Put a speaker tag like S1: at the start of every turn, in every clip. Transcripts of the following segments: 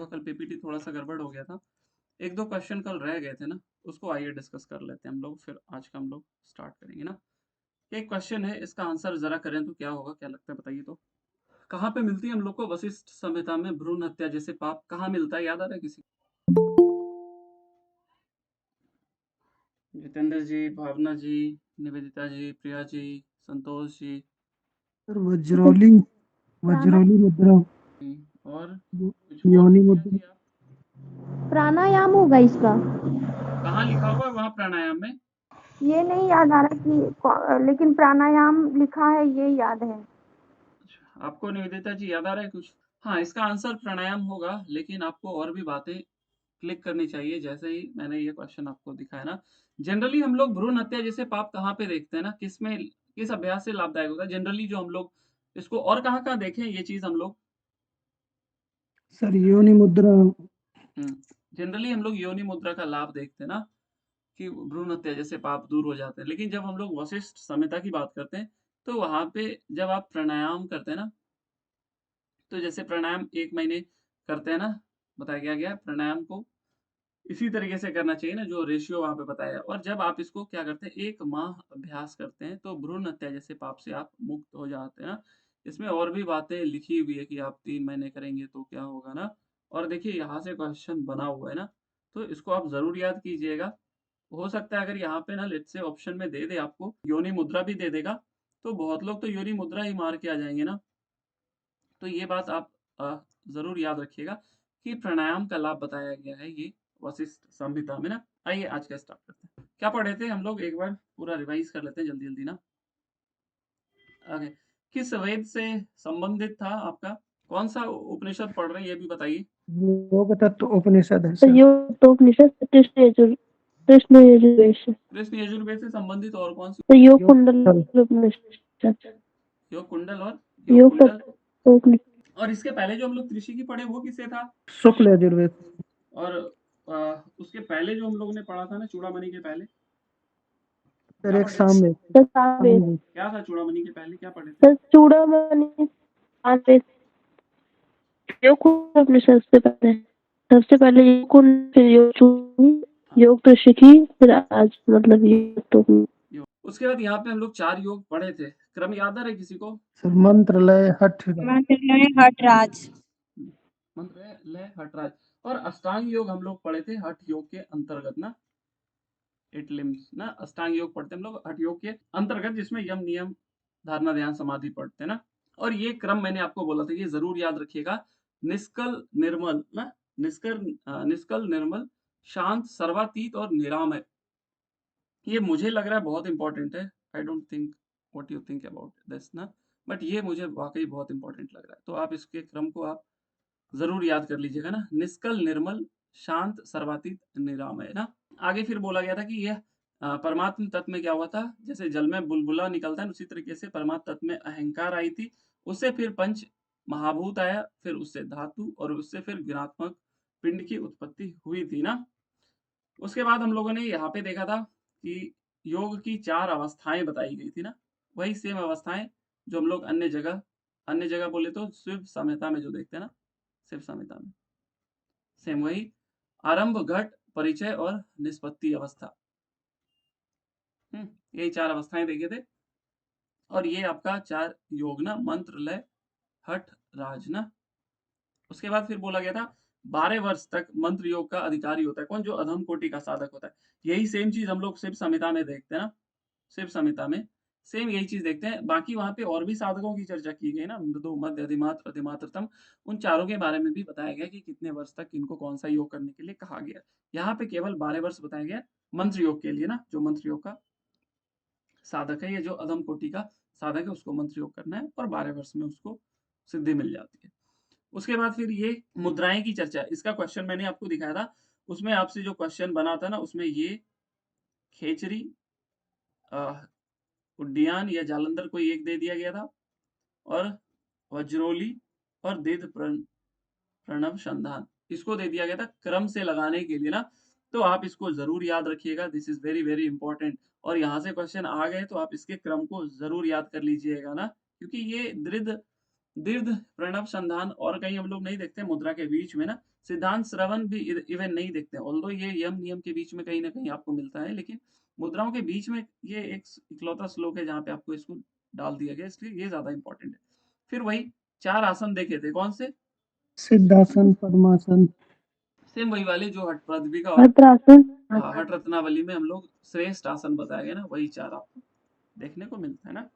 S1: कल पीपीटी थोड़ा सा गड़बड़ हो गया था। एक दो क्वेश्चन कल रह गए थे ना, उसको आइए डिस्कस कर लेते हैं हम लोग, फिर आज का हम लोग स्टार्ट करेंगे ना। एक क्वेश्चन है, इसका आंसर जरा करें तो क्या होगा, क्या लगता है बताइए तो। कहाँ पे मिलती है हम लोग को वशिष्ठ संहिता में भ्रूण हत्या जैसे पाप, कहाँ मिलता है, याद आ रहा है किसी? जितेंद्र जी, भावना जी, निवेदिता जी, प्रिया जी, संतोष जी।
S2: सर वज्रौली वज्रौली मुद्रा
S1: और कुछ और
S2: योनि
S1: प्रिया
S2: मुद्रा
S1: जी आप?
S3: प्राणायाम होगा इसका।
S1: कहाँ लिखा हुआ है वहाँ प्राणायाम में?
S3: ये नहीं याद आ रहा कि लेकिन प्राणायाम लिखा है, ये याद है।
S1: अच्छा, आपको निवेदिता जी याद आ रहा है कुछ? हाँ, इसका आंसर प्राणायाम होगा, लेकिन आपको और भी बातें क्लिक करनी चाहिए। जैसे ही मैंने ये क्वेश्चन आपको दिखाया ना, जनरली हम लोग भ्रूण हत्या जैसे पाप कहाँ पे देखते हैं ना, किसमें, किस अभ्यास से लाभदायक होता है जनरली, जो हम लोग इसको और कहाँ कहाँ देखें ये चीज हम लोग?
S2: सर योनि मुद्रा
S1: जनरली हम लोग योनि मुद्रा का लाभ देखते हैं ना, कि भ्रूण हत्या जैसे पाप दूर हो जाते हैं। लेकिन जब हम लोग वशिष्ठ संहिता की बात करते हैं, तो वहां पे जब आप प्राणायाम करते हैं ना, तो जैसे प्राणायाम 1 महीने करते हैं ना, बताया गया प्राणायाम को इसी तरीके से करना चाहिए ना, जो रेशियो वहां पे बताया है। और जब आप इसको क्या करते हैं, 1 माह अभ्यास करते हैं, तो भ्रूण हत्या जैसे पाप से आप मुक्त हो जाते हैं ना। इसमें और भी बातें लिखी हुई है कि आप 3 महीने करेंगे तो क्या होगा ना। और देखिए यहाँ से क्वेश्चन बना हुआ है ना, तो इसको आप जरूर याद कीजिएगा। हो सकता है अगर यहाँ पे ना लेट से ऑप्शन में दे दे आपको योनि मुद्रा भी दे देगा, तो बहुत लोग तो योनि मुद्रा ही मार के आ जाएंगे ना। तो ये बात आप जरूर याद रखिएगा कि प्राणायाम का लाभ बताया गया है ये वशिष्ठ संहिता में ना। आइए आज का स्टार्ट करते हैं। क्या पढ़े थे हम लोग, एक बार पूरा रिवाइज कर लेते हैं जल्दी जल्दी ना। आगे किस वेद से संबंधित था आपका, कौन सा उपनिषद पढ़ रहे हैं ये भी बताइए।
S2: योग तत्व उपनिषद है सर।
S3: योग तो उपनिषद कृष्ण यजुर्वेद से।
S1: कृष्ण यजुर्वेद से संबंधित और कौन सी?
S3: तो योग
S2: योग
S3: कुंडल उपनिषद।
S1: योग कुंडल और योग
S3: योग
S1: कुंडल।
S3: तत्व उपनिषद।
S1: और इसके पहले जो हम लोग त्रिशिकी पढ़े वो किससे था?
S2: शुक्ल यजुर्वेद।
S1: और उसके पहले जो हम लोगों ने पढ़ा था ना चूड़ामणि के पहले,
S2: सर
S1: क्या
S2: एक
S1: पढ़े थे?
S2: सामवेद।
S3: सर सामवेद।
S1: क्या था चूड़ामणि के पहले, क्या पढ़े थे?
S3: सर चूड़ामणि सामवेद। योग कुंडल उपनिषद से पहले, सबसे पहले योग कुंड, फिर योग चूड़ामणि, योग त्रिशिकी, फिर आज मतलब योग तो।
S1: उसके बाद यहाँ पे हम लोग 4 योग पढ़े थे, क्रम याद आ रहा है किसी को?
S2: सर मंत्र लय हठ
S3: हटराज।
S1: मंत्र लय हठराज। और अष्टांग योग हम लोग पढ़े थे हठ योग के अंतर्गत ना, 8 लिम्स ना, अष्टांग योग पढ़ते हम लोग हठ योग के अंतर्गत, जिसमें यम नियम धारणा ध्यान समाधि पढ़ते ना। और ये क्रम मैंने आपको बोला था, ये जरूर याद रखिएगा। निष्कल निर्मल ना, निष्कल निर्मल, शांत, सर्वातीत और निरामय। ये मुझे लग रहा है बहुत इंपॉर्टेंट है। I don't think what you think about this ना, बट ये मुझे वाकई बहुत इंपॉर्टेंट लग रहा है। तो आप इसके क्रम को आप जरूर याद कर लीजिएगा ना, निष्कल निर्मल, शांत, सर्वातीत, निरामय ना। आगे फिर बोला गया था कि यह परमात्म तत्व में क्या हुआ था, जैसे जल में बुलबुला निकलता है उसी तरीके से परमात्म तत्व में अहंकार आई थी, उससे फिर पंच महाभूत आया, फिर उससे धातु, और उससे फिर गुणात्मक पिंड की उत्पत्ति हुई थी ना। उसके बाद हम लोगों ने यहाँ पे देखा था कि योग की 4 अवस्थाएं बताई गई थी ना, वही सेम अवस्थाएं जो हम लोग अन्य जगह बोले तो शिव संहिता में जो देखते हैं ना, शिव संहिता में सेम वही आरंभ, घट, परिचय और निष्पत्ति अवस्था। यही 4 अवस्थाएं देखे थे। और ये आपका 4 योग ना, मंत्र लय हठ राज ना। उसके बाद फिर बोला गया था 12 वर्ष तक मंत्र योग का अधिकारी होता है कौन, जो अधम कोटि का साधक होता है। यही सेम चीज हम लोग शिव संहिता में देखते हैं ना, शिव संहिता में सेम यही चीज देखते हैं। बाकी वहां पे और भी साधकों की चर्चा की गई ना, मृदु, मध्य, अधिमात्र, अधिमात्रतम, उन चारों के बारे में भी बताया गया कि कितने वर्ष तक इनको कौन सा योग करने के लिए कहा गया। यहाँ पे केवल 12 वर्ष बताया गया मंत्र योग के लिए ना, जो मंत्र योग का साधक है, ये जो अधम कोटि का साधक है उसको मंत्र योग करना है, और 12 वर्ष में उसको सिद्धि मिल जाती है। उसके बाद फिर ये मुद्राएं की चर्चा, इसका क्वेश्चन मैंने आपको दिखाया था, उसमें आपसे जो क्वेश्चन बना था ना, उसमें ये खेचरी, उड्डयन या जालंधर कोई एक दे दिया गया था, और वज्रोली और दीर्घ प्रणव संधान इसको दे दिया गया था क्रम से लगाने के लिए ना। तो आप इसको जरूर याद रखिएगा, this is very very important. और यहाँ से क्वेश्चन आ गए तो आप इसके क्रम को जरूर याद कर लीजिएगा ना, क्योंकि ये दृढ़ दीर्घ प्रणव संधान और कहीं हम लोग नहीं देखते मुद्रा के बीच में ना, सिद्धांत श्रवण भी इवन नहीं देखते, ऑल्दो ये यम नियम के बीच में कहीं ना कहीं आपको मिलता है, लेकिन मुद्राओं के बीच में ये एक इकलौता श्लोक है जहाँ पे आपको इसको डाल दिया गया, इसलिए ये ज्यादा इंपॉर्टेंट है। फिर वही 4 आसन देखे थे, कौन से?
S2: सिद्धासन, पद्मासन,
S1: सेम वही वाले जो हठ पृथ्वी और
S3: भद्रासन।
S1: हठ रत्नावली में हम लोग श्रेष्ठ आसन बताया गया ना, वही 4 आपको देखने को मिलता है ना,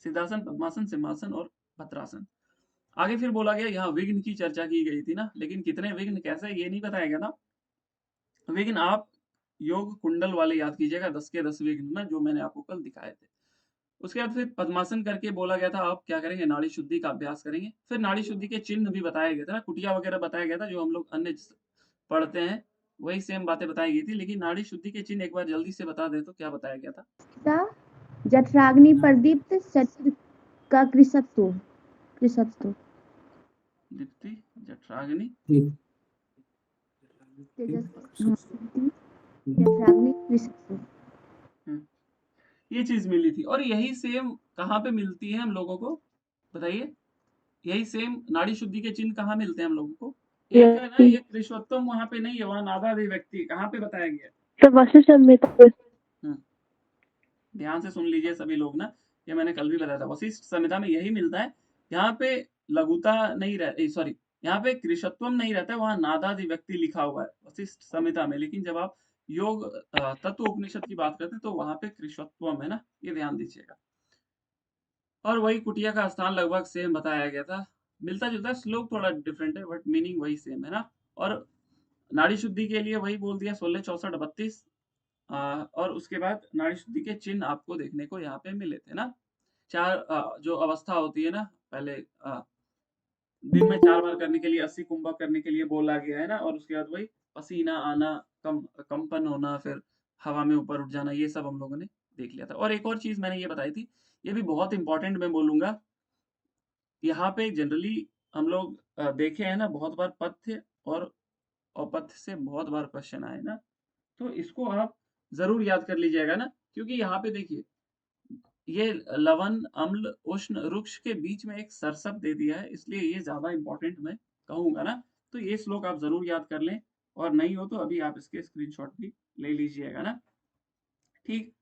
S1: सिद्धासन, पद्मासन, सिंहासन और भद्रासन। आगे फिर बोला गया यहाँ विघ्न की चर्चा की गई थी ना, लेकिन कितने विघ्न कैसे ये नहीं बताया गया था। विघ्न आप योग कुंडल वाले याद कीजिएगा, 10 के 10 विघ्न ना, जो मैंने आपको कल दिखाए थे। उसके बाद फिर पद्मासन करके बोला गया था आप क्या करेंगे, नाड़ी शुद्धि का अभ्यास करेंगे। फिर नाड़ी शुद्धि के चिन्ह भी बताया गया था ना, कुटिया वगैरह बताया गया था जो हम लोग अन्य पढ़ते हैं, वही सेम बातें बताई गई थी, लेकिन नाड़ी शुद्धि के चिन्ह एक बार जल्दी से बता दे तो क्या बताया गया था?
S4: जठराग्नि प्रदीप्त शरीर का कृशत्व
S1: दीप्ति, जठराग्नि,
S4: जठराग्नि कृशत्व
S1: ये चीज मिली थी। और यही सेम कहाँ पे मिलती है हम लोगों को, बताइए? यही सेम नाड़ी शुद्धि के चिन्ह कहाँ मिलते हैं हम लोगों को? एक है ना, ये कृष्णोत्तम वहां पे नहीं है, वहां नादादि व्यक्ति कहाँ पे बताया गया है?
S3: तो वशिष्ठ संहिता में।
S1: ध्यान से सुन लीजिए सभी लोग ना, ये मैंने कल भी बताया था, वशिष्ठ संहिता में यही मिलता है। यहाँ पे लघुता नहीं रह, सॉरी, यहाँ पे कृषत्वम नहीं रहता है, वहां नादादि व्यक्ति लिखा हुआ है वशिष्ठ संहिता में, लेकिन जब आप योग तत्व उपनिषद की बात करते हैं तो वहां पे कृषत्वम है ना, ये ध्यान दीजिएगा। और वही कुटिया का स्थान लगभग सेम बताया गया था, मिलता जुलता है, श्लोक थोड़ा डिफरेंट है बट मीनिंग वही सेम है ना। और नाड़ी शुद्धि के लिए वही बोल दिया 16, 64, 32। और उसके बाद नाड़ी शुद्धि के चिन्ह आपको देखने को यहाँ पे मिले थे ना। 4 जो अवस्था होती है ना, पहले दिन में 4 बार करने के लिए, 80 कुंभक करने के लिए बोला गया है ना, और उसके बाद वही पसीना आना, कंपन होना, फिर हवा में ऊपर उठ जाना, ये सब हम लोगों ने देख लिया था। और एक और चीज मैंने ये बताई थी, ये भी बहुत इंपॉर्टेंट मैं बोलूंगा, यहाँ पे जनरली हम लोग देखे हैं ना, बहुत बार पथ्य और अपथ्य से बहुत बार क्वेश्चन आए ना, तो इसको आप जरूर याद कर लीजिएगा ना, क्योंकि यहाँ पे देखिए ये लवण, अम्ल, उष्ण, रुक्ष के बीच में एक सरसप दे दिया है, इसलिए ये ज्यादा इंपॉर्टेंट मैं कहूंगा ना। तो ये श्लोक आप जरूर याद कर लें, और नहीं हो तो अभी आप इसके स्क्रीनशॉट भी ले लीजिएगा ना। ठीक,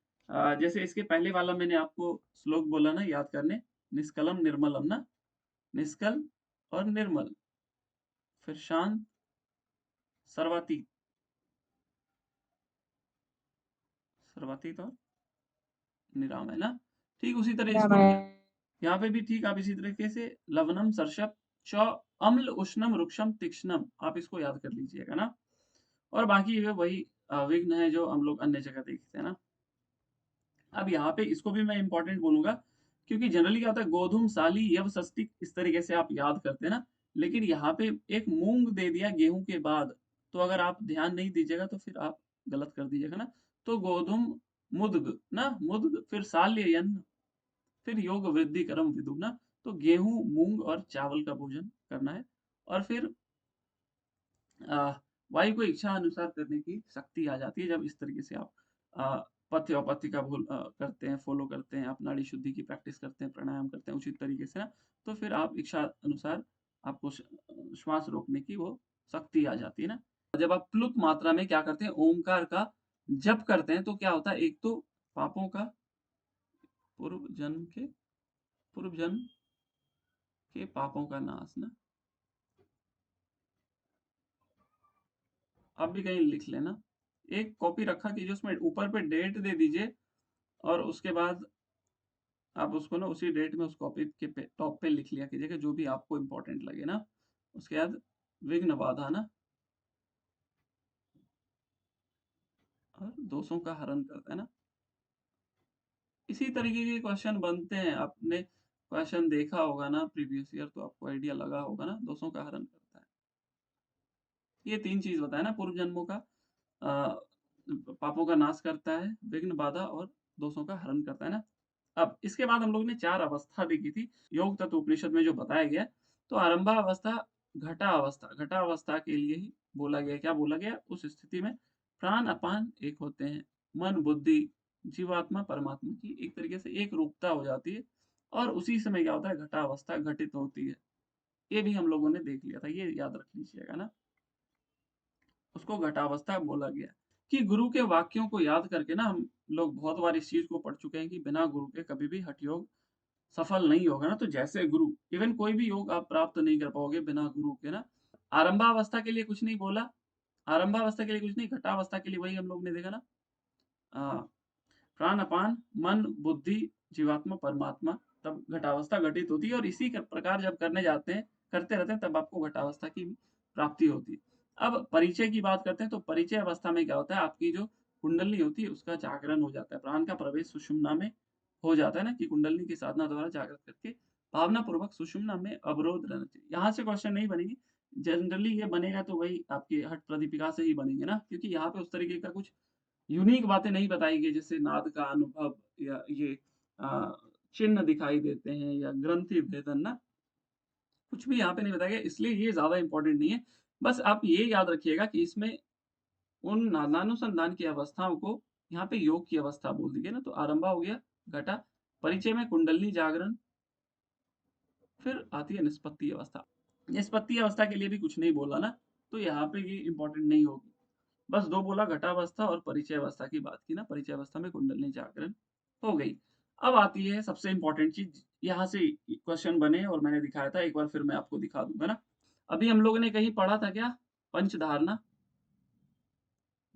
S1: जैसे इसके पहले वाला मैंने आपको श्लोक बोला ना याद करने, निष्कलम निर्मलम ना, निष्कल और निर्मल, फिर शांत, सर्वातीत, सर्वातीत और निराम है ना। ठीक उसी तरह इसको यहाँ पे भी ठीक आप इसी तरीके से लवणम, सर्षप, च, अम्ल, उष्णम, रुक्षम, तीक्ष्णम, आप इसको याद कर लीजिएगा ना। और बाकी वही विघ्न है जो हम लोग अन्य जगह देखते हैं ना। अब यहाँ पे इसको भी मैं इंपॉर्टेंट बोलूंगा, क्योंकि जनरली क्या होता है, गोधूम, साली, यव, षष्ठी इस तरीके से आप याद करते हैं ना, लेकिन यहाँ पे एक मूंग दे दिया गेहूं के बाद, तो अगर आप ध्यान नहीं दीजिएगा तो फिर आप गलत कर दीजिएगा ना। तो गोधूम, मुद्ग ना, मुद्ग, फिर साल्य यन्न, फिर योग वृद्धि कर्म विदु ना, तो गेहूं, मूंग और चावल का भोजन करना है। और फिर वायु को इच्छा अनुसार करने की शक्ति आ जाती है जब इस तरीके से आप पथ्य और पथ्य का करते हैं, फॉलो करते हैं, आप नाड़ी शुद्धि की प्रैक्टिस करते हैं, प्राणायाम करते हैं उचित तरीके से ना, तो फिर आप इच्छा अनुसार आपको श्वास रोकने की वो शक्ति आ जाती है ना। जब आप प्लुत मात्रा में क्या करते हैं, ओमकार का जप करते हैं, तो क्या होता है, एक तो पापों का पूर्व जन्म के पापों का नाश ना, आप भी कहीं लिख लेना, एक कॉपी रखा कीजिए, उसमें ऊपर पे डेट दे दीजिए, और उसके बाद आप उसको ना उसी डेट में उस कॉपी के टॉप पे लिख लिया कीजिएगा जो भी आपको इम्पोर्टेंट लगे ना। उसके बाद विघ्न बाधा ना, और दोषों का हरण करता है ना। इसी तरीके के क्वेश्चन बनते हैं, आपने क्वेश्चन देखा होगा ना प्रीवियस ईयर, तो आपको आइडिया लगा होगा ना, दोषों का हरण करता है। ये 3 चीज बताया ना, पूर्व जन्मों का, पापों का नाश करता है, विघ्न बाधा और दोषों का हरण करता है ना। अब इसके बाद हम लोग ने 4 अवस्था देखी थी योग तत्व उपनिषद में जो बताया गया। तो आरंभा अवस्था, घटा अवस्था, घटा अवस्था के लिए ही बोला गया, क्या बोला गया, उस स्थिति में प्राण अपान एक होते हैं, मन बुद्धि जीवात्मा परमात्मा की एक तरीके से एक रूपता हो जाती है, और उसी समय क्या होता है, घटावस्था घटित होती है। ये भी हम लोगों ने देख लिया था, ये याद रख लीजिएगा ना, उसको घटावस्था बोला गया। कि गुरु के वाक्यों को याद करके ना हम लोग बहुत बार इस चीज को पढ़ चुके हैं कि बिना गुरु के कभी भी हठ योग सफल नहीं होगा ना। तो जैसे गुरु, इवन कोई भी योग आप प्राप्त नहीं कर पाओगे बिना गुरु के ना। आरंभावस्था के लिए कुछ नहीं बोला, आरंभावस्था के लिए कुछ नहीं, घटावस्था के लिए वही हम लोग ने देखा ना, प्राण अपान मन बुद्धि जीवात्मा परमात्मा, तब घटावस्था घटित होती है। और इसी प्रकार जब करने जाते हैं, करते रहते हैं, तब आपको घटावस्था की प्राप्ति होती है। अब परिचय की बात करते हैं, तो परिचय अवस्था में क्या होता है, आपकी जो कुंडली होती है उसका जागरण हो जाता है, प्राण का प्रवेश सुषुम्ना में हो जाता है ना, कि कुंडली की साधना द्वारा जागृत करके भावना पूर्वक सुषुम्ना में अवरोध रहना चाहिए। यहाँ से क्वेश्चन नहीं बनेगी, जनरली ये बनेगा तो वही आपकी हट प्रदीपिका से ही बनेंगे ना, क्योंकि यहाँ पे उस तरीके का कुछ यूनिक बातें नहीं बताई गई, जैसे नाद का अनुभव या ये चिन्ह दिखाई देते हैं या ग्रंथि भेदन ना, कुछ भी यहाँ पे नहीं बताया गया, इसलिए ये ज्यादा इंपॉर्टेंट नहीं है। बस आप ये याद रखिएगा कि इसमें उन नादानुसंधान की अवस्थाओं को यहाँ पे योग की अवस्था बोल दी गई ना। तो आरंभा हो गया घटा, परिचय में कुंडली जागरण, फिर आती है निष्पत्ति अवस्था। निष्पत्ति अवस्था के लिए भी कुछ नहीं बोला ना, तो यहाँ पे ये इंपॉर्टेंट नहीं होगी। बस दो बोला, घटावस्था और परिचय अवस्था की बात की ना, परिचय अवस्था में कुंडली जागरण हो गई। अब आती है सबसे इंपॉर्टेंट चीज, यहाँ से क्वेश्चन बने और मैंने दिखाया था, एक बार फिर मैं आपको दिखा दूंगा ना। अभी हम लोगों ने कहीं पढ़ा था क्या, पंचधारणा,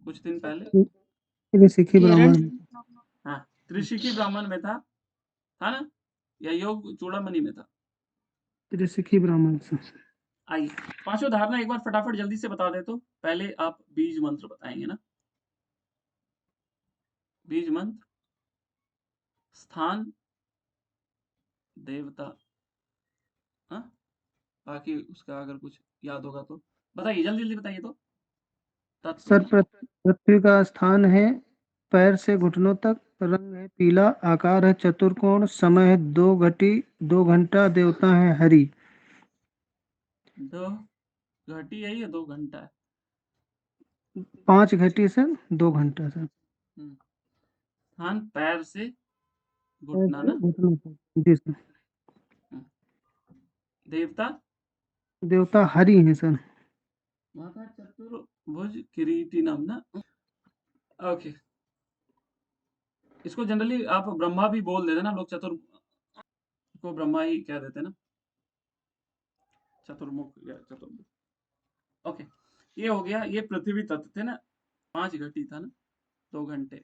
S1: कुछ दिन पहले।
S2: त्रिशिखी
S3: हिरण
S2: ब्राह्मण,
S1: हाँ, त्रिशिखी ब्राह्मण में था ना, या योग चूड़ामणि में था।
S2: त्रिशिखी ब्राह्मण से।
S1: आइए पांचों धारणा एक बार फटाफट जल्दी से बता दे। तो पहले आप बीज मंत्र बताएंगे ना, बीज मंत्र, स्थान, देवता, हाँ, बाकी उसका अगर कुछ याद होगा तो बताइए, जल्दी जल्दी बताइए। तो तत्व
S2: सर
S1: ना,
S2: पृथ्वी का स्थान है पैर से घुटनों तक, रंग है पीला, आकार है चतुर्कोण, समय है 2 देवता है हरि।
S1: 2 घटी है या 2 घंटा है?
S2: 5 घटी से 2 घंटा सर।
S1: स्थान पैर से
S2: पैर
S1: घुटना
S2: से
S1: ना।
S2: घुटनों तक जी सर।
S1: हम्म, देवता,
S2: देवता हरि हैं सर।
S1: माता चतुर्भुज किरीटिनम ना। ओके, इसको जनरली आप ब्रह्मा भी बोल देते ना लोग, चतुर को ब्रह्मा ही कह देते ना, चतुर्मुख या चतुर्मुख। ओके, ये हो गया, ये पृथ्वी तत्व थे ना, 5 घटी था ना, 2 घंटे।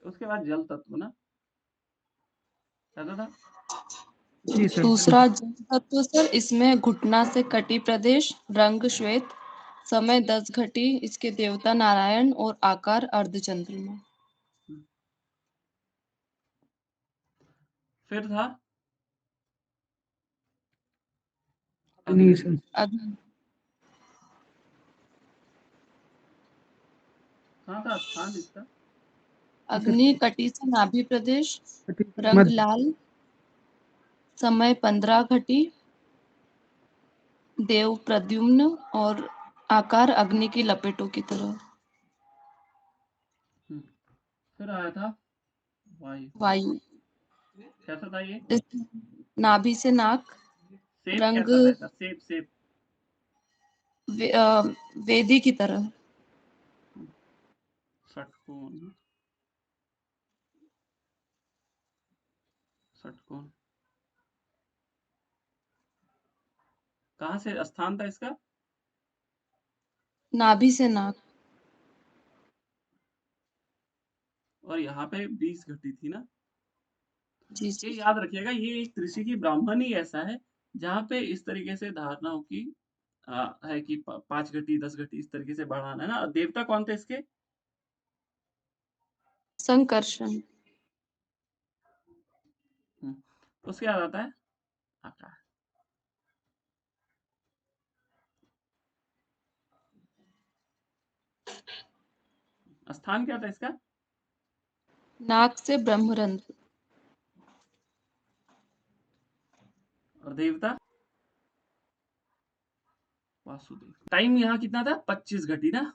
S1: उसके बाद जल तत्व ना, कहता था
S2: जी सर।
S5: दूसरा जल तत्व सर, इसमें घुटना से कटी प्रदेश, रंग श्वेत, समय 10 घटी, इसके देवता नारायण और आकार अर्धचंद्रमा।
S1: फिर था
S2: अग्नि
S1: अग्नि।
S2: सर।
S5: अग्नि
S1: कहाँ था स्थान इसका?
S5: अग्नि कटी से नाभि प्रदेश,
S2: सर
S5: रंग
S2: मध्य।
S5: लाल, समय 15 घटी, देव प्रद्युम्न और आकार अग्नि की लपेटों की तरह।
S1: फिर आया था वायु।
S5: वायु,
S1: कैसा था ये?
S5: इस नाभि से नाक,
S1: सेब
S5: रंग
S1: कैसा था इसका? सेब सेब।
S5: वेदी की तरह।
S1: षटकोण, षटकोण। कहाँ से स्थान था इसका?
S5: नाभि से नाक।
S1: और यहाँ पे 20 घटी थी ना।
S5: जी
S1: ये
S5: जी।
S1: याद रखिएगा, ये एक त्रिशिखी ब्राह्मण ही ऐसा है जहाँ पे इस तरीके से धारणाओं की है कि 5 घटी 10 घटी इस तरीके से बढ़ाना है ना। देवता कौन थे इसके?
S5: संकर्षण।
S1: उसके बाद आता है आकार। स्थान क्या था इसका?
S5: नाक से ब्रह्मरंध्र।
S1: और देवता वासुदेव। टाइम यहाँ कितना था? 25 घटी ना,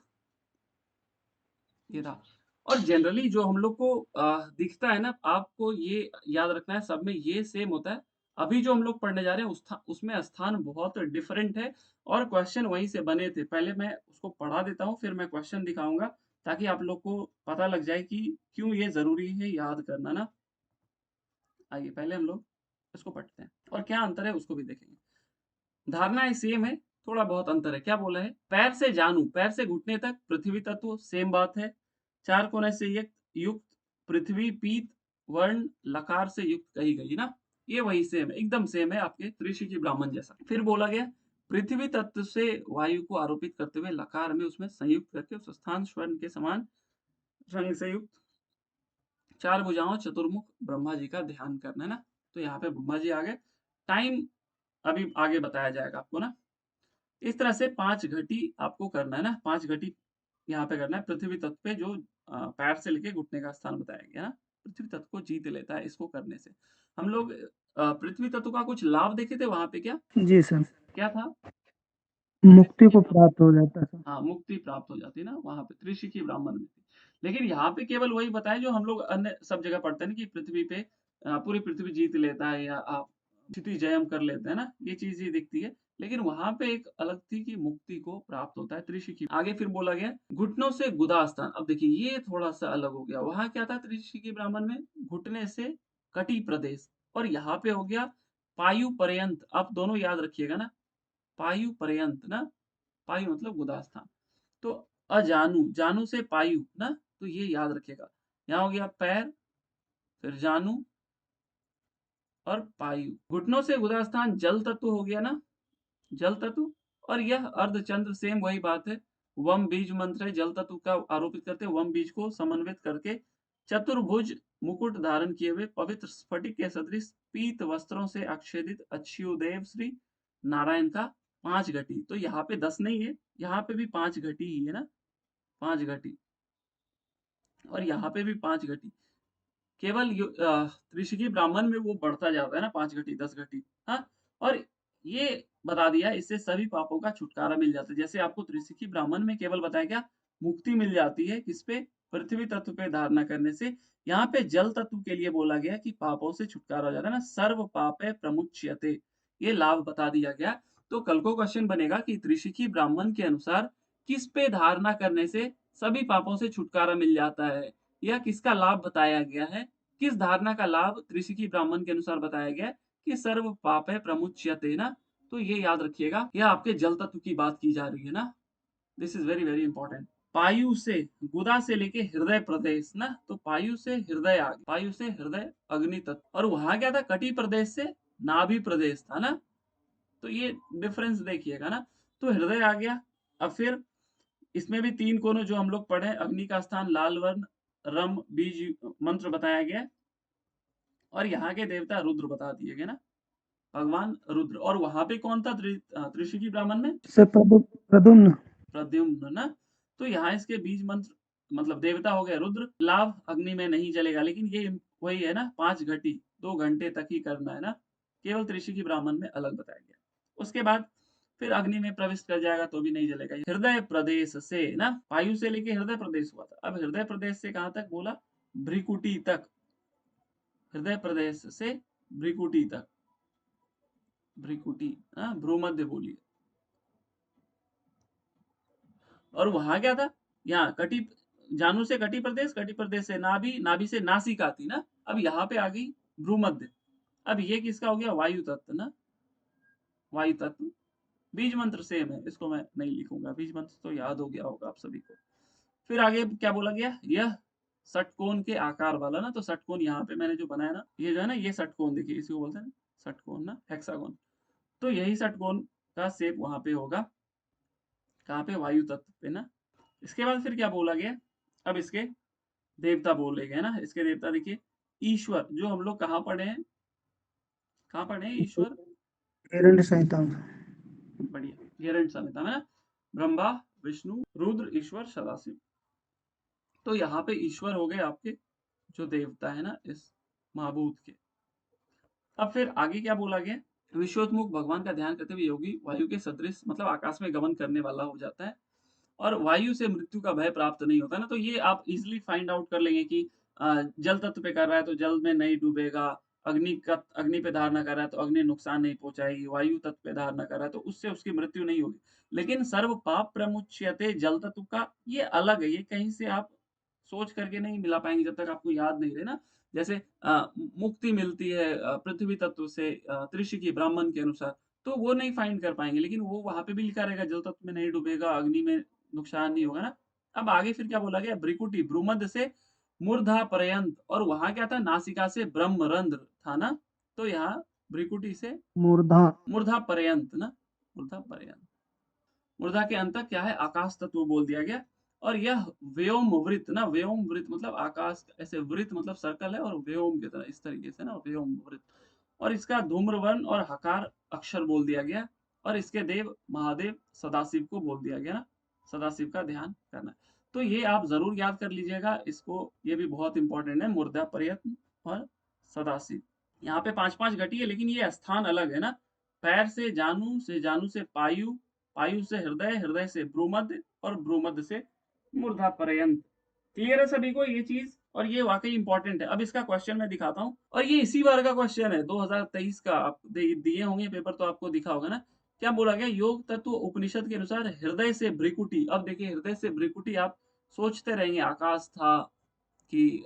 S1: ये था। और जनरली जो हम लोग को दिखता है ना, आपको ये याद रखना है, सब में ये सेम होता है। अभी जो हम लोग पढ़ने जा रहे हैं उसमें स्थान बहुत डिफरेंट है और क्वेश्चन वहीं से बने थे। पहले मैं उसको पढ़ा देता हूँ, फिर मैं क्वेश्चन दिखाऊंगा ताकि आप लोग को पता लग जाए कि क्यों ये जरूरी है याद करना ना। आइए पहले हम लोग इसको पढ़ते हैं और क्या अंतर है उसको भी देखेंगे। धारणाएं सेम है, थोड़ा बहुत अंतर है। क्या बोला है? पैर से जानू, पैर से घुटने तक पृथ्वी तत्व सेम बात है। चार कोने से युक्त पृथ्वी पीत वर्ण लकार से युक्त कही गई ना, ये वही सेम है, एकदम सेम है आपके त्रिशिकी ब्राह्मण जैसा। फिर बोला गया पृथ्वी तत्व से वायु को आरोपित करते हुए लकार में उसमें संयुक्त करके उस स्थान स्वर्ण के समान रंग से युक्त चार भुजाओं चतुर्मुख ब्रह्मा जी का ध्यान करना है ना। तो यहाँ पे ब्रह्मा जी आ गए। टाइम अभी आगे बताया जाएगा आपको ना। इस तरह से 5 घटी आपको करना है ना, 5 घटी यहाँ पे करना है पृथ्वी तत्व पे, जो पैर से लेके घुटने का स्थान बताया गया ना, पृथ्वी तत्व को जीत लेता है इसको करने से। हम लोग पृथ्वी तत्व का कुछ लाभ देखे थे वहां पे। क्या
S2: जी सर,
S1: क्या था?
S2: मुक्ति को प्राप्त हो जाता है सर।
S1: हाँ, मुक्ति प्राप्त हो जाती है ना, वहां पे त्रिशिकी ब्राह्मण में थी। लेकिन यहाँ पे केवल वही बताया जो हम लोग अन्य सब जगह पढ़ते हैं ना, कि पृथ्वी पे पूरी पृथ्वी जीत लेता है या आप क्षिति जयम कर लेते हैं ना, ये चीज ही दिखती है। लेकिन वहां पे एक अलग थी कि मुक्ति को प्राप्त होता है त्रिशिकी। आगे फिर बोला गया घुटनों से गुदा स्थान। अब देखिए ये थोड़ा सा अलग हो गया। वहां क्या था त्रिशिकी ब्राह्मण में? घुटने से कटी प्रदेश। और यहाँ पे हो गया पायु पर्यंत। आप दोनों याद रखिएगा ना, पायु पर्यंत ना, पायु मतलब गुदा स्थान। तो अजानु, जानू से पायु ना, तो ये याद रखिएगा। यहाँ हो गया पैर, फिर जानू और पायु। घुटनों से गुदा स्थान जल तत्व हो गया ना, जल तत्व। और यह अर्धचंद्र सेम वही बात है। वम बीज मंत्र है, जल तत्व का आरोपित करते हैं। वम बीज को समन्वित करके चतुर्भुज मुकुट धारण किए हुए पवित्र स्फटिक के सदृश पीत वस्त्रों से आच्छादित अच्युदेव श्री नारायण का 5 घटी। तो यहाँ पे 10 नहीं है, यहाँ पे भी 5 घटी ही है ना, 5 घटी। और यहाँ पे भी 5 घटी। केवल त्रिशिकी ब्राह्मण में वो बढ़ता जाता है ना, 5 घटी 10 घटी। हाँ, और ये बता दिया इससे सभी पापों का छुटकारा मिल जाता है। जैसे आपको त्रिशिकी ब्राह्मण में केवल बताया क्या, मुक्ति मिल जाती है किस पे? पृथ्वी तत्व पे धारणा करने से। यहाँ पे जल तत्व के लिए बोला गया कि पापों से छुटकारा हो जाता है ना, सर्व पापे प्रमुच्यते, ये लाभ बता दिया गया। तो कल को क्वेश्चन बनेगा कि त्रिशिकी ब्राह्मण के अनुसार किस पे धारणा करने से सभी पापों से छुटकारा मिल जाता है, या किसका लाभ बताया गया है, किस धारणा का लाभ त्रिशिकी ब्राह्मण के अनुसार बताया गया कि सर्व पापे प्रमुच्यते ना। तो ये याद रखिएगा, यह आपके जल तत्व की बात की जा रही है ना। This is very very important. पायु से, गुदा से लेके हृदय प्रदेश ना, तो पायु से हृदय आ गया, पायु से हृदय अग्नि तत्व। और वहां क्या था? कटी प्रदेश से नाभि प्रदेश था ना। तो ये डिफरेंस देखिएगा ना। तो हृदय आ गया। अब फिर इसमें भी 3 कोनों जो हम लोग पढ़े, अग्नि का स्थान लाल वर्ण, रम बीज मंत्र बताया गया। और यहाँ के देवता रुद्र बता दिए गए ना, भगवान रुद्र। और वहां पे कौन था त्रिशिकी ब्राह्मण में?
S2: सर प्रद्युम्न।
S1: प्रद्युम्न ना। तो यहाँ इसके बीज मंत्र मतलब देवता हो गए रुद्र। लाभ अग्नि में नहीं जलेगा, लेकिन ये वही है ना, 5 घटी 2 घंटे तक ही करना है ना, केवल त्रिशिकी ब्राह्मण में अलग बताया गया। उसके बाद फिर अग्नि में प्रविष्ट कर जाएगा तो भी नहीं जलेगा। हृदय प्रदेश से ना, वायु से लेके हृदय प्रदेश हुआ था। अब हृदय प्रदेश से कहां तक बोला? भ्रिकुटी तक। हृदय प्रदेश से भ्रिकुटी तक, भ्रिकुटी भ्रूमध्य बोलिए। और वहां क्या था? यहाँ कटी, जानू से कटी प्रदेश, कटी प्रदेश से नाभि, नाभि से नासिका थी ना। अब यहाँ पे आ गई भ्रूमध्य। अब ये किसका हो गया? वायु तत्व ना, वायु तत्व। बीज मंत्र सेम है, इसको मैं नहीं लिखूंगा, बीज मंत्र तो याद हो गया होगा आप सभी को। फिर आगे क्या बोला गया? यह षटकोण के आकार वाला ना, तो षटकोण यहाँ पे मैंने जो बनाया ना, ये जो है ना, ये षटकोण देखिए, इसी को बोलते हैं षटकोण ना, हेक्सागोन। तो यही षटकोण का शेप वहां पे होगा, कहाँ पे? वायु तत्व पे ना। इसके बाद फिर क्या बोला गया? अब इसके देवता बोले गए ना। इसके देवता देखिए, ईश्वर, जो हम लोग कहाँ पढ़े हैं, कहाँ पढ़े हैं ईश्वर?
S2: हिरण्य संहिता में।
S1: बढ़िया, हिरण्य संहिता में ना। ब्रह्मा, विष्णु, रुद्र, ईश्वर, सदाशिव। तो यहाँ पे ईश्वर हो गए आपके जो देवता है ना इस महाभूत के। अब फिर आगे क्या बोला गया? विश्वोत्मुख भगवान का ध्यान करते हुए योगी वायु के सदृश मतलब आकाश में गमन करने वाला हो जाता है। और वायु से मृत्यु का भय प्राप्त नहीं होता ना। तो ये आप इजीली फाइंड आउट कर लेंगे कि जल तत्व पे कर रहा है तो जल में नहीं डूबेगा, अग्नि पे धारणा कर रहा है तो अग्नि नुकसान नहीं पहुंचाएगी, वायु तत्व पे धारणा कर रहा है तो उससे उसकी मृत्यु नहीं होगी। लेकिन सर्व पाप प्रमुच्यते जल तत्व का ये अलग है, ये कहीं से आप सोच करके नहीं मिला पाएंगे जब तक आपको याद नहीं रहे ना। जैसे मुक्ति मिलती है पृथ्वी तत्व से त्रिशिकी ब्राह्मण के अनुसार, तो वो नहीं फाइंड कर पाएंगे, लेकिन वो वहां पे भी लिखा रहेगा जल तत्व में नहीं डूबेगा, अग्नि में नुकसान नहीं होगा ना। अब आगे फिर क्या बोला गया, भ्रिकुटी भ्रूमध्य से मूर्धा पर्यंत, और वहां क्या था, नासिका से ब्रह्मरंध्र था ना। तो यहाँ भ्रिकुटी से
S2: मूर्धा
S1: मूर्धा पर्यंत ना, मूर्धा पर्यंत, मूर्धा के अंत तक क्या है, आकाश तत्व बोल दिया गया। और यह व्योम वृत्त ना, व्योम वृत्त मतलब आकाश, ऐसे वृत्त मतलब सर्कल है, और व्योम की तरह इस तरीके से ना, व्योम वृत्त। और इसका धूम्रवर्ण और हकार अक्षर बोल दिया गया, और इसके देव महादेव सदाशिव को बोल दिया गया ना, सदाशिव का ध्यान करना। तो ये आप जरूर याद कर लीजिएगा इसको, ये भी बहुत इंपॉर्टेंट है, मूर्धा प्रयत्न और सदाशिव। यहाँ पे 5-5 घटी है, लेकिन ये स्थान अलग है ना। पैर से जानू से पायु, पायु से हृदय, हृदय से भ्रूमध्य, और भ्रूमध्य से मूर्धा पर्यंत। क्लियर है सभी को ये चीज, और ये वाकई इंपॉर्टेंट है। अब इसका क्वेश्चन मैं दिखाता हूँ, और ये इसी बार का क्वेश्चन है 2023 का, आप दिए होंगे पेपर तो आपको दिखा होगा ना। क्या बोला गया, योग तत्व उपनिषद के अनुसार हृदय से भ्रिकुटी। अब देखिए हृदय से भ्रिकुटी, आप सोचते रहेंगे आकाश था कि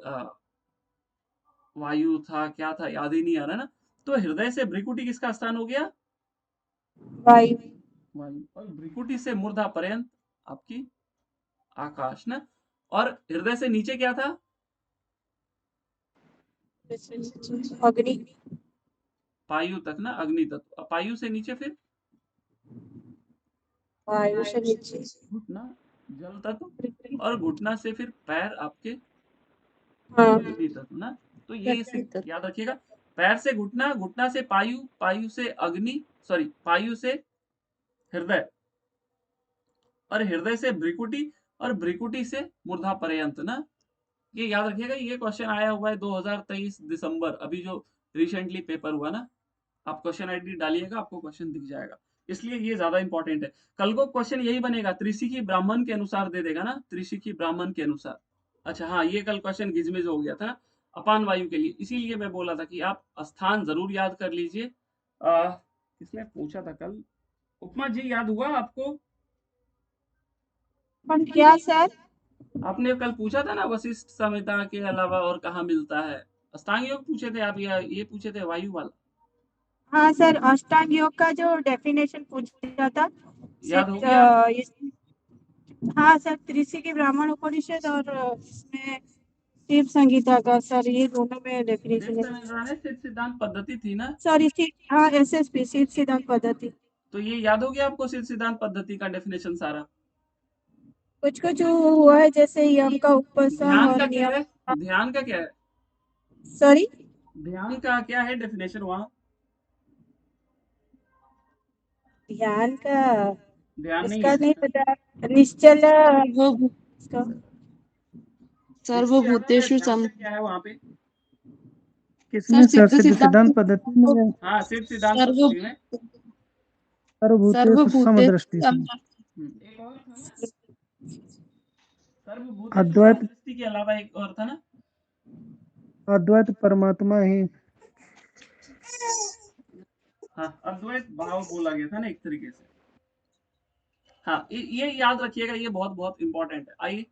S1: वायु था, क्या था याद ही नहीं आ रहा ना। तो हृदय से भ्रिकुटी किसका स्थान हो गया,
S6: वायु।
S1: वायु। और भ्रिकुटी से मूर्धा पर्यंत आपकी आकाश ना। और हृदय से नीचे क्या था,
S6: अग्नि।
S1: पायु तक ना, अग्नि तत्व। पायु से नीचे फिर
S6: वायु से नीचे
S1: घुटना, जल तत्व। और घुटना से फिर पैर आपके
S6: हाँ
S1: पृथ्वी तत्व ना। तो ये इसे याद रखिएगा, पैर से घुटना, घुटना से पायु, पायु से अग्नि, सॉरी पायु से हृदय, और हृदय से भ्रिकुटी, और भ्रिकुटी से मूर्धा पर्यंत ना। ये याद रखिएगा, ये क्वेश्चन आया हुआ है 2023 दिसंबर, अभी जो रिसेंटली पेपर हुआ ना। आप क्वेश्चन आईडी डालिएगा, आपको क्वेश्चन दिख जाएगा, इसलिए ये ज्यादा इंपॉर्टेंट है। कल को क्वेश्चन यही बनेगा, त्रिशिकी ब्राह्मण के अनुसार दे देगा ना, त्रिशिकी ब्राह्मण के अनुसार। अच्छा हाँ, ये कल क्वेश्चन गिजमिज हो गया था ना अपान वायु के लिए, इसीलिए मैं बोला था कि आप स्थान जरूर याद कर लीजिए। किसने पूछा था कल, उपमा जी याद हुआ आपको,
S6: पर क्या सर?
S1: आपने कल पूछा था ना वशिष्ठ संहिता के अलावा और कहाँ मिलता है, अष्टांग योग पूछे थे आप, या ये पूछे थे वायु वाला,
S6: हाँ सर, अष्टांग योग का जो डेफिनेशन पूछा था
S1: याद हो गया आपको?
S6: हाँ सर, त्रिशिकी ब्राह्मण उपनिषद और इसमें शिव संगीता का सर, ये दोनों में डेफिनेशन है।
S1: सिद्धांत पद्धति थी ना।
S6: सर इसी, हाँ SSP शिव सिद्धांत पद्धति।
S1: तो ये याद हो गया आपको, सिद्ध सिद्धांत पद्धति का डेफिनेशन सारा।
S6: कुछ कुछ हुआ है, जैसे यम का उपसम
S1: ध्यान
S6: और
S1: का क्या
S6: नियम।
S1: है, ध्यान का क्या है,
S6: सॉरी,
S1: ध्यान का क्या है डेफिनेशन वहां,
S6: ध्यान का
S1: ध्यान नहीं
S6: इसका
S1: है
S6: नहीं पता। निश्चल इसका
S5: सर्वभूतेषु
S1: ध्यान का क्या है वहां पे,
S2: किसमें सर, सिद्ध सिद्धांत
S5: सिद्धांत
S2: पद्धति में,
S1: हाँ सिद्ध सिद्धांत
S5: सर्व
S1: पद्धति में।
S2: सर्वभूतेषु समदृष्टि से,
S1: एक और था ना, सर्वभूतेषु
S2: अद्वैत,
S1: समदृष्टि के अलावा एक और था ना,
S2: अद्वैत परमात्मा ही,
S1: हाँ अद्वैत भाव बोला गया था ना एक तरीके से। हाँ ये याद रखिएगा, ये बहुत बहुत इंपॉर्टेंट है। आइए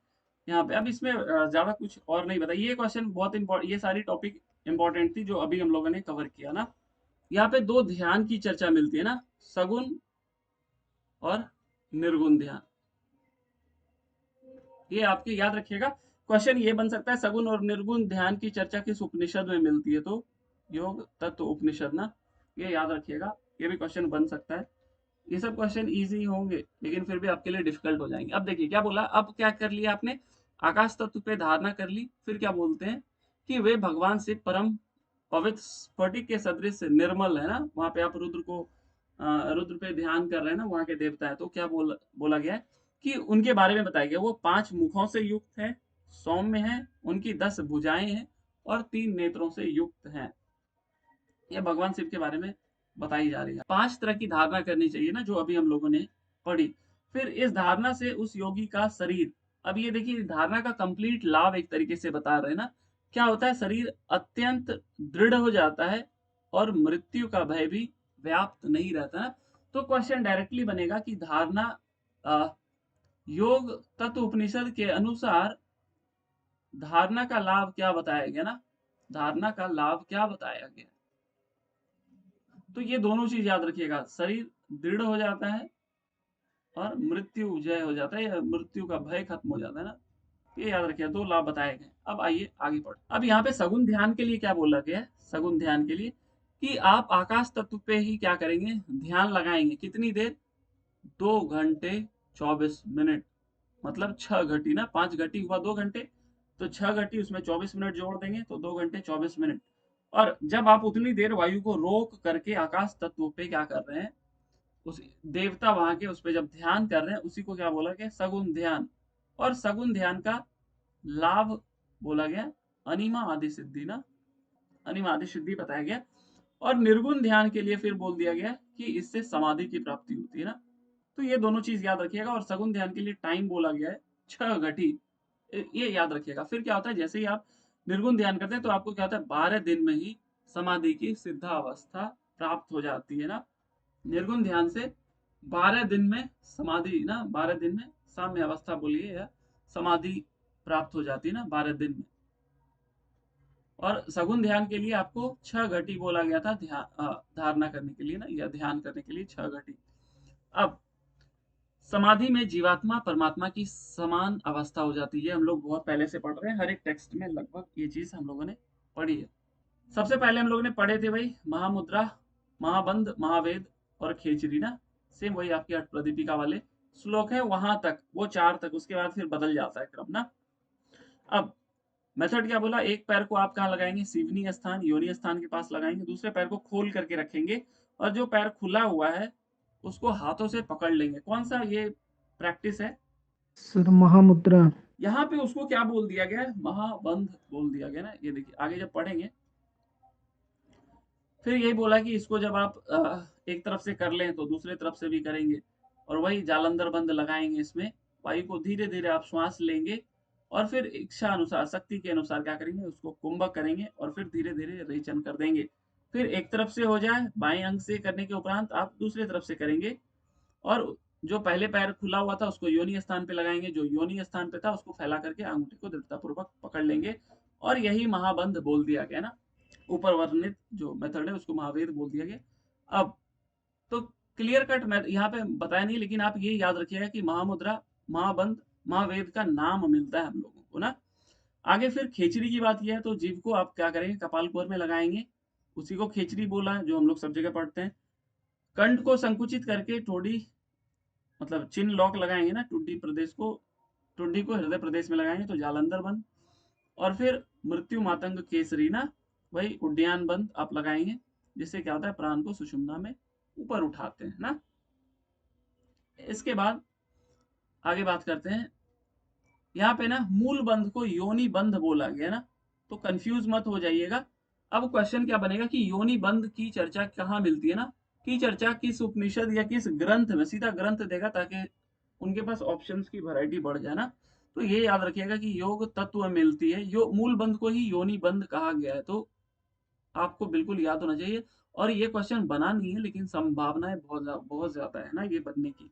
S1: यहाँ पे, अब इसमें ज्यादा कुछ और नहीं बताया, ये क्वेश्चन बहुत इंपॉर्टेंट, ये सारी टॉपिक इंपॉर्टेंट थी जो अभी हम लोगों ने कवर किया ना। यहाँ पे दो ध्यान की चर्चा मिलती है ना, सगुण और निर्गुण ध्यान, ये आपके याद रखिएगा। क्वेश्चन ये बन सकता है, सगुण और निर्गुण ध्यान की चर्चा किस उपनिषद में मिलती है, तो योग तत्व उपनिषद ना, ये याद रखिएगा, ये भी क्वेश्चन बन सकता है। ये सब क्वेश्चन इजी होंगे, लेकिन फिर भी आपके लिए डिफिकल्ट हो जाएंगे। अब देखिए क्या बोला, अब क्या कर लिया आपने, आकाश तत्व पे धारणा कर ली, फिर क्या बोलते हैं कि वे भगवान से परम पवित्र स्फटिक के सदृश निर्मल है ना। वहां पे आप रुद्र को रुद्र पे ध्यान कर रहे हैं ना, वहां के देवता है। तो क्या बोला गया है कि उनके बारे में बताया गया, वो 5 मुखों से युक्त है, सौम्य है, उनकी 10 भुजाएं हैं, और 3 नेत्रों से युक्त हैं। ये भगवान शिव के बारे में बताई जा रही है। 5 तरह की धारणा करनी चाहिए ना, जो अभी हम लोगों ने पढ़ी। फिर इस धारणा से उस योगी का शरीर, अब ये देखिए धारणा का कंप्लीट लाभ एक तरीके से बता रहे हैं ना, क्या होता है, शरीर अत्यंत दृढ़ हो जाता है और मृत्यु का भय भी व्याप्त नहीं रहता ना। तो क्वेश्चन डायरेक्टली बनेगा कि धारणा योग तत्व उपनिषद के अनुसार धारणा का लाभ क्या बताया गया ना, धारणा का लाभ क्या बताया गया। तो ये दोनों चीज याद रखिएगा, शरीर दृढ़ हो जाता है और मृत्यु जय हो जाता है, या मृत्यु का भय खत्म हो जाता है ना। ये याद रखिए, दो लाभ बताए गए। अब आइए आगे बढ़, अब यहाँ पे सगुन ध्यान के लिए क्या बोला गया है, सगुन ध्यान के लिए कि आप आकाश तत्व पे ही क्या करेंगे, ध्यान लगाएंगे। कितनी देर, 2 घंटे 24 मिनट, मतलब 6 घटी ना, 5 घटी हुआ 2 घंटे, तो 6 घटी उसमें 24 मिनट जोड़ देंगे तो 2 घंटे 24 मिनट। और जब आप उतनी देर वायु को रोक करके आकाश तत्व पे क्या कर रहे हैं, उस देवता वहां के उस पे जब ध्यान कर रहे हैं, उसी को क्या बोला गया, सगुन ध्यान। और सगुन ध्यान का लाभ बोला गया अनिमा आदि सिद्धि ना, अनिमा आदि सिद्धि बताया गया। और निर्गुण ध्यान के लिए फिर बोल दिया गया कि इससे समाधि की प्राप्ति होती है ना। तो ये दोनों चीज याद रखिएगा। और सगुन ध्यान के लिए टाइम बोला गया है 6 घटी, ये याद रखिएगा। फिर क्या होता है, जैसे ही आप निर्गुण ध्यान करते हैं तो आपको क्या होता है, 12 दिन में ही समाधि की सिद्धावस्था प्राप्त हो जाती है ना। निर्गुण ध्यान से 12 दिन में समाधि ना, 12 दिन में साम्य अवस्था बोलिए या समाधि प्राप्त हो जाती है ना, 12 दिन में। और सगुन ध्यान के लिए आपको 6 घटी बोला गया था, ध्यान धारणा करने के लिए ना, या ध्यान करने के लिए 6 घटी। अब समाधि में जीवात्मा परमात्मा की समान अवस्था हो जाती है, हम लोग बहुत पहले से पढ़ रहे हैं, हर एक टेक्स्ट में लगभग ये चीज हम लोगों ने पढ़ी है। सबसे पहले हम लोगों ने पढ़े थे भाई महामुद्रा, महाबंध, महावेद और खेचरी ना, सेम वही आपके अष्टप्रदीपिका वाले श्लोक है वहां तक, वो 4 तक, उसके बाद फिर बदल जाता है क्रम ना। अब मेथड क्या बोला, एक पैर को आप कहाँ लगाएंगे, शिवनी स्थान योनि स्थान के पास लगाएंगे, दूसरे पैर को खोल करके रखेंगे और जो पैर खुला हुआ है उसको हाथों से पकड़ लेंगे। कौन सा ये प्रैक्टिस है,
S2: सर महामुद्रा।
S1: यहाँ पे उसको क्या बोल दिया गया है, महाबंध बोल दिया गया ना। ये देखिए आगे जब पढ़ेंगे फिर यही बोला कि इसको जब आप एक तरफ से कर लें तो दूसरे तरफ से भी करेंगे, और वही जालंधर बंद लगाएंगे। इसमें वायु को धीरे धीरे आप श्वास लेंगे और फिर इच्छा अनुसार शक्ति के अनुसार क्या करेंगे, उसको कुंभक करेंगे और फिर धीरे धीरे रेचन कर देंगे। फिर एक तरफ से हो जाए, बाएं अंग से करने के उपरांत आप दूसरे तरफ से करेंगे, और जो पहले पैर खुला हुआ था उसको योनि स्थान पे लगाएंगे, जो योनि स्थान पे था उसको फैला करके अंगूठी को दृढ़तापूर्वक पकड़ लेंगे, और यही महाबंध बोल दिया गया ना। ऊपर वर्णित जो मेथड है उसको महावेद बोल दिया गया। अब तो क्लियर कट मैं यहाँ पे बताया नहीं, लेकिन आप ये याद रखिएगा कि महामुद्रा, महाबंध, महावेद का नाम मिलता है हम लोगों को ना। आगे फिर खेचरी की बात यह है, तो जीव को आप क्या करेंगे, कपालपुर में लगाएंगे, उसी को खेचरी बोला है जो हम लोग सब जगह पढ़ते हैं। कंठ को संकुचित करके टोडी मतलब चिन्ह लॉक लगाएंगे ना, टुंडी को हृदय प्रदेश में लगाएंगे तो जालंधर बंद। और फिर मृत्यु मातंग केसरी ना, वही उड्डयन बंद आप लगाएंगे, जिससे क्या होता है, प्राण को सुषुम्ना में ऊपर उठाते हैं ना। इसके बाद आगे बात करते हैं, यहाँ पे ना मूल बंध को योनि बंध बोला गया ना, तो कंफ्यूज मत हो जाइएगा। अब क्वेश्चन क्या बनेगा कि योनि बंध की चर्चा कहाँ मिलती है ना, की चर्चा किस उपनिषद या किस ग्रंथ में, सीधा ग्रंथ देगा ताकि उनके पास ऑप्शंस की वैरायटी बढ़ जाए ना। तो ये याद रखिएगा कि योग तत्व में मिलती है, मूल बंध को ही योनि बंध कहा गया है, तो आपको बिल्कुल याद होना चाहिए। और ये क्वेश्चन बना नहीं है, लेकिन संभावनाएं बहुत ज्यादा है ना ये बनने की,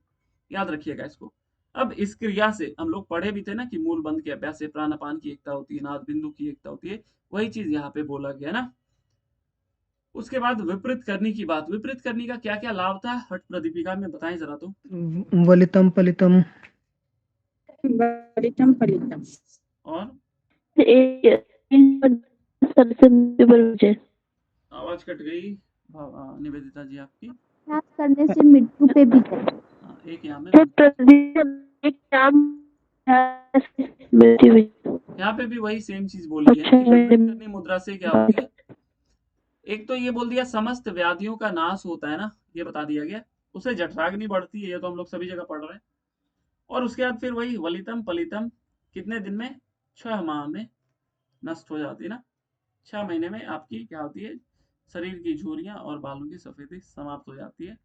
S1: याद रखिएगा इसको। अब इस क्रिया से हम लोग पढ़े भी थे ना कि मूल बंध के अभ्यास से प्राणापान की एकता होती है, नाद बिंदु की एकता होती है, वही चीज यहाँ पे बोला गया ना। उसके बाद विपरीत करने की बात, विपरीत करने का क्या क्या लाभ था हठ प्रदीपिका में बताएं जरा। तो
S2: वलितम पलितम।
S6: वलितम फलितम।
S1: और आवाज कट गई निवेदिता जी आपकी।
S4: अभ्यास करने से मृत्यु पे भी
S1: एक यहाँ में यहाँ पे भी वही सेम चीज बोली है कि विपरीत करनी मुद्रा से क्या होती है। एक तो ये बोल दिया समस्त व्याधियों का नाश होता है ना, ये बता दिया गया। उससे जठराग्नि बढ़ती है, ये तो हम लोग सभी जगह पढ़ रहे हैं। और उसके बाद फिर वही वलितम पलितम कितने दिन में, 6 माह में नष्ट हो जाती है ना। 6 महीने में आपकी क्या होती है, शरीर की झुर्रियां और बालों की सफेदी समाप्त हो जाती है।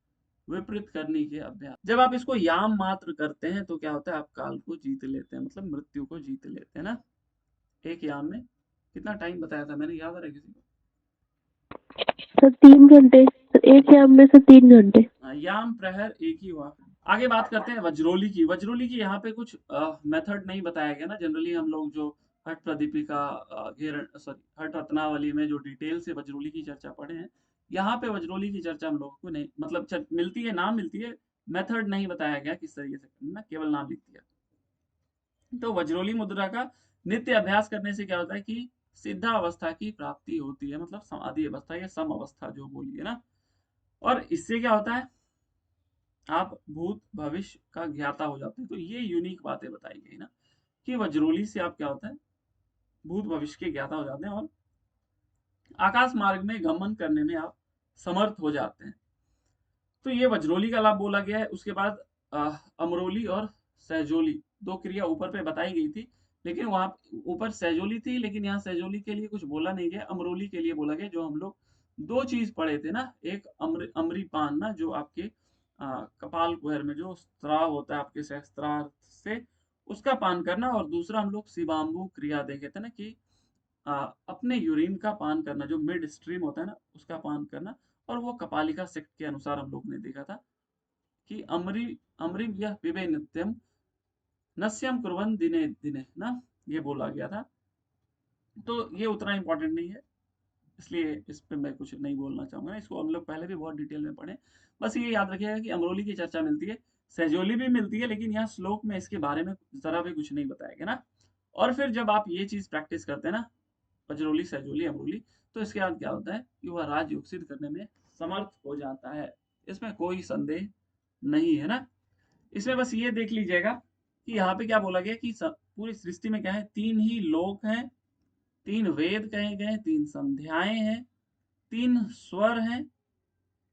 S1: विपरीत करने के अभ्यास। जब आप इसको याम मात्र करते हैं तो क्या होता है, आप काल को जीत लेते हैं, मतलब मृत्यु को जीत लेते हैं ना। एक याम में कितना टाइम बताया था मैंने, याद आ रहा है किसी को?
S3: सर 3 घंटे, एक याम में से 3 घंटे।
S1: याम प्रहर एक ही हुआ। आगे बात करते हैं वज्रोली की। वज्रोली की यहाँ पे कुछ मेथड नहीं बताया गया ना। जनरली हम लोग जो हठ प्रदीपिका हठ रत्नावली में जो डिटेल से वज्रोली की चर्चा पढ़े हैं, यहाँ पे वज्रोली की चर्चा हम लोगों को नहीं, मतलब मिलती है, नाम मिलती है, मेथड नहीं बताया गया किस तरीके से करना, केवल नाम लिख दिया। तो वज्रोली मुद्रा का नित्य अभ्यास करने से क्या होता है कि सिद्धा अवस्था की प्राप्ति होती है, मतलब समाधि अवस्था या सम अवस्था जो बोलिए ना। और इससे क्या होता है, आप भूत भविष्य का ज्ञाता हो जाते हैं। तो ये यूनिक बातें बताई गई ना कि वज्रोली से आप क्या होता है, भूत भविष्य के ज्ञाता हो जाते हैं और आकाश मार्ग में गमन करने में आप समर्थ हो जाते हैं। तो ये वज्रोली का लाभ बोला गया है। उसके बाद अमरोली और सहजोली, दो क्रिया ऊपर पे बताई गई थी, लेकिन वहां ऊपर सहजोली थी, लेकिन यहाँ सहजोली के लिए कुछ बोला नहीं गया, अमरोली के लिए बोला गया। जो हम लोग दो चीज पढ़े थे ना, एक अमरीपान ना, जो आपके कपाल कुहर में जो स्त्राव होता है आपके सहस्त्रार से, उसका पान करना, और दूसरा हम लोग शिवाम्बु क्रिया देखे थे ना कि अपने यूरिन का पान करना, जो मिड स्ट्रीम होता है ना उसका पान करना। और वो कपालिका सेक्ट के अनुसार हम लोग ने देखा था कि अमृम यह पिबे नित्यम नस्यम कुर्वन् दिने दिने ना, ये बोला गया था। तो ये उतना इंपॉर्टेंट नहीं है, इसलिए इस पे मैं कुछ नहीं बोलना चाहूंगा। इसको हम लोग पहले भी बहुत डिटेल में पढ़े। बस ये याद रखिएगा कि अमरोली की चर्चा मिलती है, सहजोली भी मिलती है, लेकिन यहाँ श्लोक में इसके बारे में जरा भी कुछ नहीं बताया गया ना। और फिर जब आप ये चीज प्रैक्टिस करते हैं ना, वज्रोली सहजोली अमरोली, तो इसके बाद क्या होता है कि वह राजयोग सिद्ध करने में समर्थ हो जाता है। इसमें कोई संदेह नहीं है ना। इसमें बस ये देख लीजिएगा कि यहाँ पे क्या बोला गया कि पूरी सृष्टि में क्या है, 3 ही लोक हैं, 3 वेद कहे गए, 3 संध्याएं हैं, 3 स्वर हैं,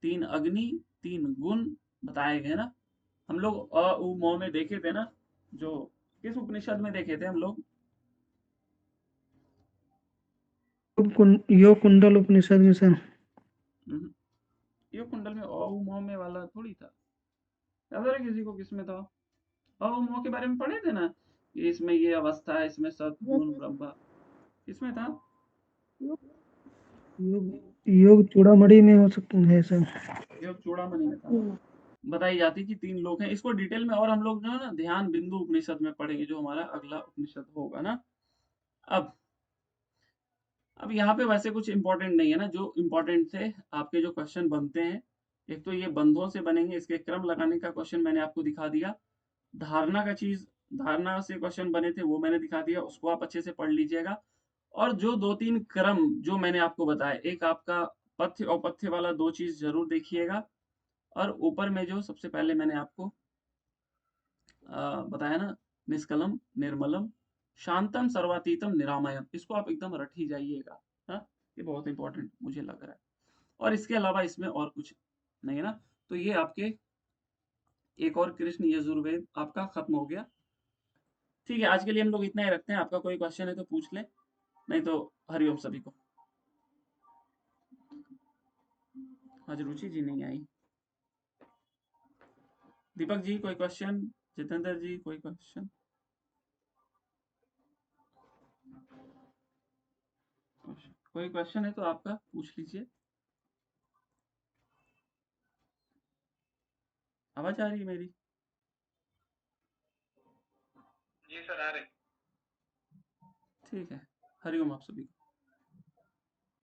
S1: 3 अग्नि, 3 गुण बताए गए ना। हम लोग अ उ म में देखे थे ना, जो किस उपनिषद में देखे थे हम लोग?
S2: योग कुंडल उपनिषद में सर।
S1: योग कुंडल में अ उ म में वाला थोड़ी था, याद है किसी को किसमें था? अ उ म के बारे में पढ़े थे ना कि इसमें ये अवस्था है, इसमें सतगुण ब्रह्मा, किसमें था?
S2: योग योग चूड़ामणि में हो सकता है सर।
S1: योग चूड़ामणि में था ना, बताई जाती कि 3 लोग हैं। इसको डिटेल में और हम लोग जो है ना ध्यान बिंदु उपनिषद में पढ़ेंगे, जो हमारा अगला उपनिषद होगा ना। अब अब यहाँ पे वैसे कुछ इंपॉर्टेंट नहीं है ना, जो इंपॉर्टेंट थे आपके जो क्वेश्चन बनते हैं, एक तो ये बंधों से बनेंगे, इसके क्रम लगाने का क्वेश्चन मैंने आपको दिखा दिया। धारणा का चीज, धारणा से क्वेश्चन बने थे वो मैंने दिखा दिया, उसको आप अच्छे से पढ़ लीजिएगा। और जो 2-3 क्रम जो मैंने आपको बताया, एक आपका पथ्य और पथ्य वाला 2 चीज जरूर देखिएगा। और ऊपर में जो सबसे पहले मैंने आपको बताया ना, निष्कलम निर्मलम शांतम सर्वातीतम निरामयम, इसको आप एकदम रट ही जाइएगा। हाँ, ये बहुत इंपॉर्टेंट मुझे लग रहा है। और इसके अलावा इसमें और कुछ नहीं है ना। तो ये आपके एक और कृष्ण यजुर्वेद आपका खत्म हो गया। ठीक है, आज के लिए हम लोग इतना ही रखते हैं। आपका कोई क्वेश्चन है तो पूछ लें, नहीं तो हरिओम सभी को। आज रुचि जी नहीं आई। दीपक जी कोई क्वेश्चन? जितेंद्र जी कोई क्वेश्चन? कोई क्वेश्चन है तो आपका पूछ लीजिए। आवाज आ रही है मेरी?
S7: जी सर आ रही।
S1: ठीक है, हरिओम आप सभी को।